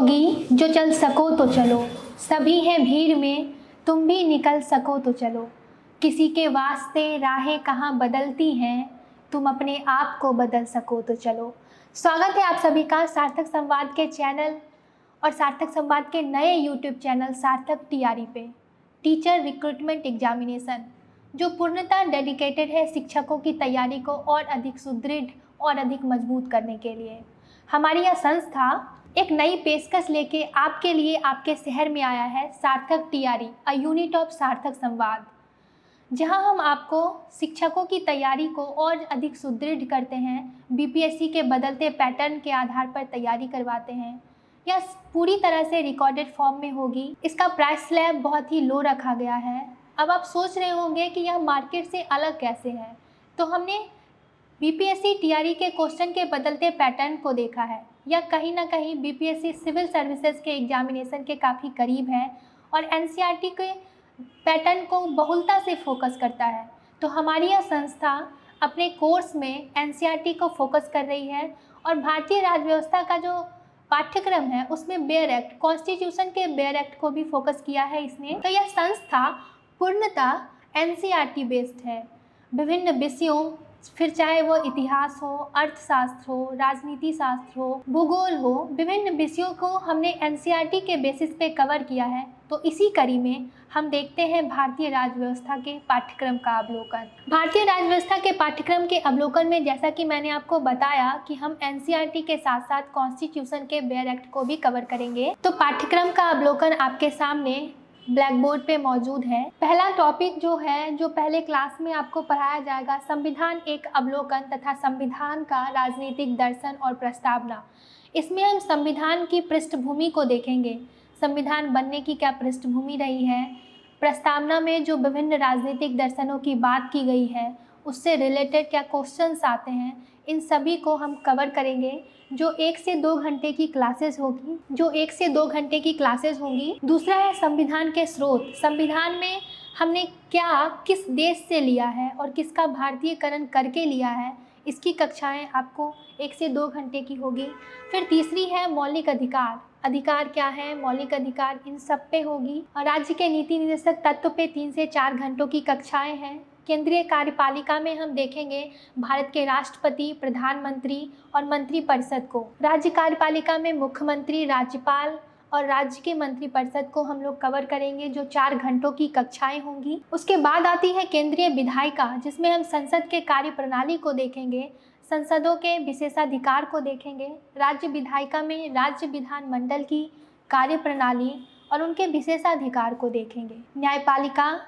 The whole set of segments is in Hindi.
होगी जो चल सको तो चलो, सभी हैं भीड़ में, तुम भी निकल सको तो चलो। किसी के वास्ते राहें कहाँ बदलती हैं, तुम अपने आप को बदल सको तो चलो। स्वागत है आप सभी का सार्थक संवाद के चैनल और सार्थक संवाद के नए यूट्यूब चैनल सार्थक टीआरई पे। टीचर रिक्रूटमेंट एग्जामिनेशन जो पूर्णतः डेडिकेटेड है शिक्षकों की तैयारी को और अधिक सुदृढ़ और अधिक मजबूत करने के लिए। हमारी यह संस्था एक नई पेशकश लेके आपके लिए आपके शहर में आया है, सार्थक टीआरई, अ यूनिट ऑफ सार्थक संवाद, जहां हम आपको शिक्षकों की तैयारी को और अधिक सुदृढ़ करते हैं, बीपीएससी के बदलते पैटर्न के आधार पर तैयारी करवाते हैं। यह पूरी तरह से रिकॉर्डेड फॉर्म में होगी। इसका प्राइस स्लैब बहुत ही लो रखा गया है। अब आप सोच रहे होंगे कि यह मार्केट से अलग कैसे है, तो हमने बीपीएससी टीआरई के क्वेश्चन के बदलते पैटर्न को देखा है। यह कहीं ना कहीं बीपीएससी सिविल सर्विसेज के एग्जामिनेशन के काफ़ी करीब है और एनसीईआरटी के पैटर्न को बहुलता से फोकस करता है। तो हमारी यह संस्था अपने कोर्स में एनसीईआरटी को फोकस कर रही है और भारतीय राज्य व्यवस्था का जो पाठ्यक्रम है उसमें बेयर एक्ट, कॉन्स्टिट्यूशन के बेयर एक्ट को भी फोकस किया है इसने। तो यह संस्था पूर्णतः एनसीईआरटी बेस्ड है। विभिन्न विषयों, फिर चाहे वो इतिहास हो, अर्थशास्त्र हो, राजनीति शास्त्र हो, भूगोल हो, विभिन्न विषयों को हमने एनसीईआरटी के बेसिस पे कवर किया है। तो इसी कड़ी में हम देखते हैं भारतीय राज्य व्यवस्था के पाठ्यक्रम का अवलोकन। भारतीय राज्य व्यवस्था के पाठ्यक्रम के अवलोकन में जैसा कि मैंने आपको बताया कि हम एनसीईआरटी के साथ साथ कॉन्स्टिट्यूशन के बेयर एक्ट को भी कवर करेंगे। तो पाठ्यक्रम का अवलोकन आपके सामने ब्लैक बोर्ड पे मौजूद है। पहला टॉपिक जो है, जो पहले क्लास में आपको पढ़ाया जाएगा, संविधान एक अवलोकन तथा संविधान का राजनीतिक दर्शन और प्रस्तावना। इसमें हम संविधान की पृष्ठभूमि को देखेंगे, संविधान बनने की क्या पृष्ठभूमि रही है, प्रस्तावना में जो विभिन्न राजनीतिक दर्शनों की बात की गई है उससे रिलेटेड क्या क्वेश्चंस आते हैं, इन सभी को हम कवर करेंगे। जो 1 से 2 घंटे की क्लासेस होंगी। दूसरा है संविधान के स्रोत, संविधान में हमने क्या किस देश से लिया है और किसका भारतीयकरण करके लिया है, इसकी कक्षाएं आपको 1 से 2 घंटे की होगी। फिर तीसरी है मौलिक अधिकार, अधिकार क्या है, मौलिक अधिकार, इन सब पे होगी। और राज्य के नीति निर्देशक तत्व पे 3 से 4 घंटों की कक्षाएं हैं। केंद्रीय कार्यपालिका में हम देखेंगे भारत के राष्ट्रपति, प्रधानमंत्री और मंत्रिपरिषद को। राज्य कार्यपालिका में मुख्यमंत्री, राज्यपाल और राज्य के मंत्रिपरिषद को हम लोग कवर करेंगे, जो 4 घंटों की कक्षाएं होंगी। उसके बाद आती है केंद्रीय विधायिका, जिसमें हम संसद के कार्य प्रणाली को देखेंगे, संसदों के विशेषाधिकार को देखेंगे। राज्य विधायिका में राज्य विधानमंडल की कार्यप्रणाली और उनके विशेषाधिकार को देखेंगे। न्यायपालिका,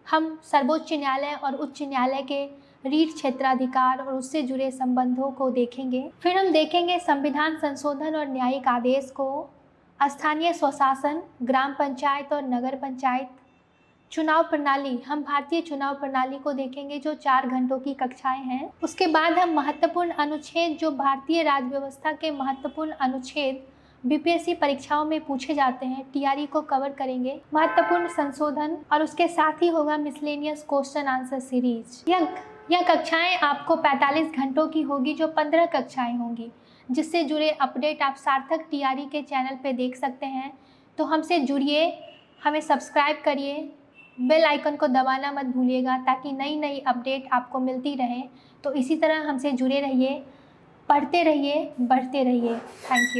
हम सर्वोच्च न्यायालय और उच्च न्यायालय के रीट क्षेत्राधिकार और उससे जुड़े संबंधों को देखेंगे। फिर हम देखेंगे संविधान संशोधन और न्यायिक आदेश को, स्थानीय स्वशासन, ग्राम पंचायत और नगर पंचायत, चुनाव प्रणाली, हम भारतीय चुनाव प्रणाली को देखेंगे, जो 4 घंटों की कक्षाएं हैं। उसके बाद हम महत्वपूर्ण अनुच्छेद, जो भारतीय राज्य व्यवस्था के महत्वपूर्ण अनुच्छेद बीपीएससी परीक्षाओं में पूछे जाते हैं, टीआरई को कवर करेंगे। महत्वपूर्ण संशोधन और उसके साथ ही होगा मिसलेनियस क्वेश्चन आंसर सीरीज। यह कक्षाएं आपको 45 घंटों की होगी, जो 15 कक्षाएं होंगी, जिससे जुड़े अपडेट आप सार्थक टीआरई के चैनल पे देख सकते हैं। तो हमसे जुड़िए, हमें सब्सक्राइब करिए, बेल आइकन को दबाना मत भूलिएगा ताकि नई नई अपडेट आपको मिलती रहे। तो इसी तरह हमसे जुड़े रहिए, पढ़ते रहिए, बढ़ते रहिए। Thank you.